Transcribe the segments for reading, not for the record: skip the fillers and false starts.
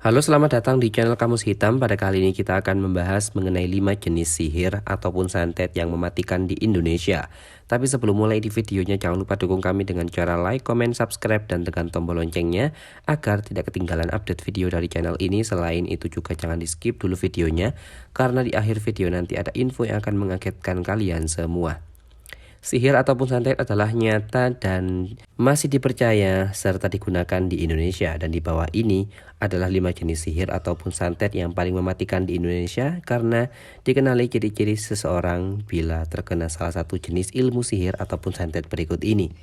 Halo, selamat datang di channel Kamus Hitam. Pada kali ini kita akan membahas mengenai 5 jenis sihir ataupun santet yang mematikan di Indonesia. Tapi sebelum mulai di videonya, jangan lupa dukung kami dengan cara like, comment, subscribe, dan tekan tombol loncengnya agar tidak ketinggalan update video dari channel ini. Selain itu juga jangan di skip dulu videonya, karena di akhir video nanti ada info yang akan mengagetkan kalian semua. Sihir ataupun santet adalah nyata dan masih dipercaya serta digunakan di Indonesia, dan di bawah ini adalah 5 jenis sihir ataupun santet yang paling mematikan di Indonesia karena dikenali ciri-ciri seseorang bila terkena salah satu jenis ilmu sihir ataupun santet berikut ini.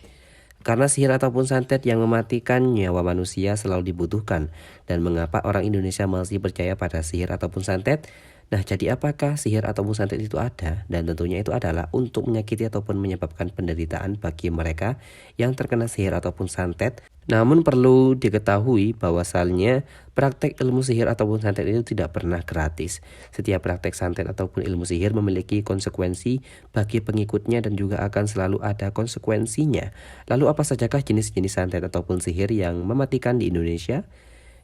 Karena sihir ataupun santet yang mematikan nyawa manusia selalu dibutuhkan, dan mengapa orang Indonesia masih percaya pada sihir ataupun santet? Nah, jadi apakah sihir ataupun santet itu ada? Dan tentunya itu adalah untuk menyakiti ataupun menyebabkan penderitaan bagi mereka yang terkena sihir ataupun santet. Namun perlu diketahui bahwasalnya praktek ilmu sihir ataupun santet itu tidak pernah gratis. Setiap praktek santet ataupun ilmu sihir memiliki konsekuensi bagi pengikutnya dan juga akan selalu ada konsekuensinya. Lalu apa sajakah jenis-jenis santet ataupun sihir yang mematikan di Indonesia?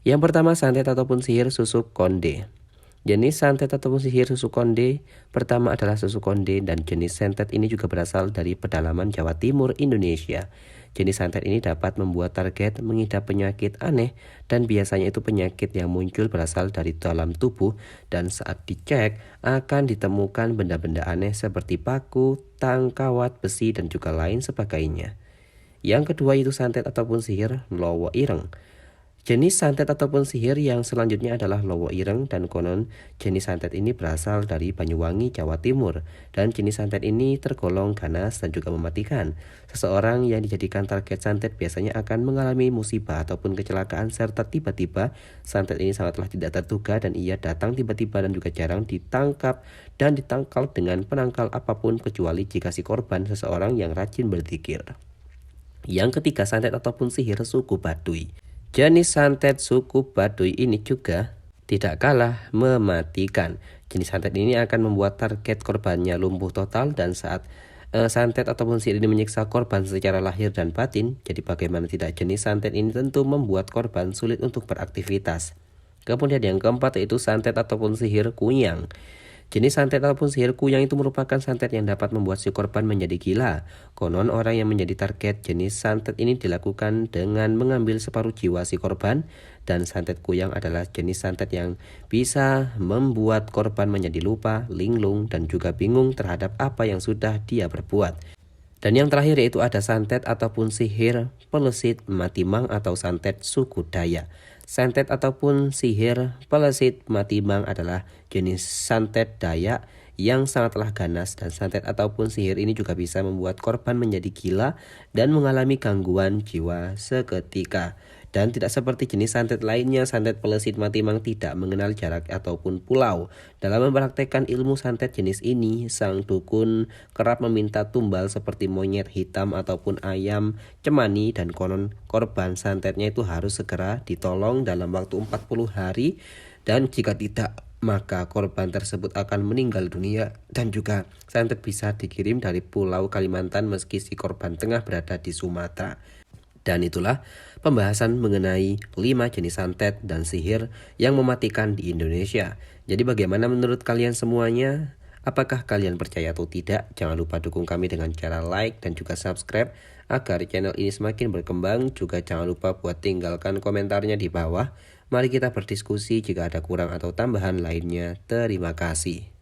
Yang pertama, santet ataupun sihir susuk konde. Jenis santet ataupun sihir susuk konde pertama adalah susuk konde, dan jenis santet ini juga berasal dari pedalaman Jawa Timur, Indonesia. Jenis santet ini dapat membuat target mengidap penyakit aneh, dan biasanya itu penyakit yang muncul berasal dari dalam tubuh, dan saat dicek akan ditemukan benda-benda aneh seperti paku, tang, kawat, besi, dan juga lain sebagainya. Yang kedua itu santet ataupun sihir lowo ireng. Jenis santet ataupun sihir yang selanjutnya adalah lowo ireng, dan konon jenis santet ini berasal dari Banyuwangi, Jawa Timur, dan jenis santet ini tergolong ganas dan juga mematikan. Seseorang yang dijadikan target santet biasanya akan mengalami musibah ataupun kecelakaan, serta tiba-tiba santet ini sangatlah tidak terduga dan ia datang tiba-tiba dan juga jarang ditangkap dan ditangkal dengan penangkal apapun kecuali jika si korban seseorang yang rajin berzikir. Yang ketiga, santet ataupun sihir suku Baduy. Jenis santet suku Baduy ini juga tidak kalah mematikan. Jenis santet ini akan membuat target korbannya lumpuh total, dan saat santet ataupun sihir ini menyiksa korban secara lahir dan batin, jadi bagaimana tidak, jenis santet ini tentu membuat korban sulit untuk beraktivitas. Kemudian yang keempat yaitu santet ataupun sihir kuyang. Jenis santet ataupun sihir kuyang itu merupakan santet yang dapat membuat si korban menjadi gila. Konon orang yang menjadi target jenis santet ini dilakukan dengan mengambil separuh jiwa si korban, dan santet kuyang adalah jenis santet yang bisa membuat korban menjadi lupa, linglung, dan juga bingung terhadap apa yang sudah dia perbuat. Dan yang terakhir yaitu ada santet ataupun sihir pelesit matimang atau santet suku Dayak. Santet ataupun sihir pelesit matimang adalah jenis santet Dayak yang sangatlah ganas, dan santet ataupun sihir ini juga bisa membuat korban menjadi gila dan mengalami gangguan jiwa seketika. Dan tidak seperti jenis santet lainnya, santet pelesit matimang tidak mengenal jarak ataupun pulau. Dalam mempraktekkan ilmu santet jenis ini, sang dukun kerap meminta tumbal seperti monyet hitam ataupun ayam cemani, dan konon korban santetnya itu harus segera ditolong dalam waktu 40 hari, dan jika tidak maka korban tersebut akan meninggal dunia. Dan juga santet bisa dikirim dari pulau Kalimantan meski si korban tengah berada di Sumatera. Dan itulah pembahasan mengenai 5 jenis santet dan sihir yang mematikan di Indonesia. Jadi bagaimana menurut kalian semuanya? Apakah kalian percaya atau tidak? Jangan lupa dukung kami dengan cara like dan juga subscribe agar channel ini semakin berkembang. Juga jangan lupa buat tinggalkan komentarnya di bawah. Mari kita berdiskusi jika ada kurang atau tambahan lainnya. Terima kasih.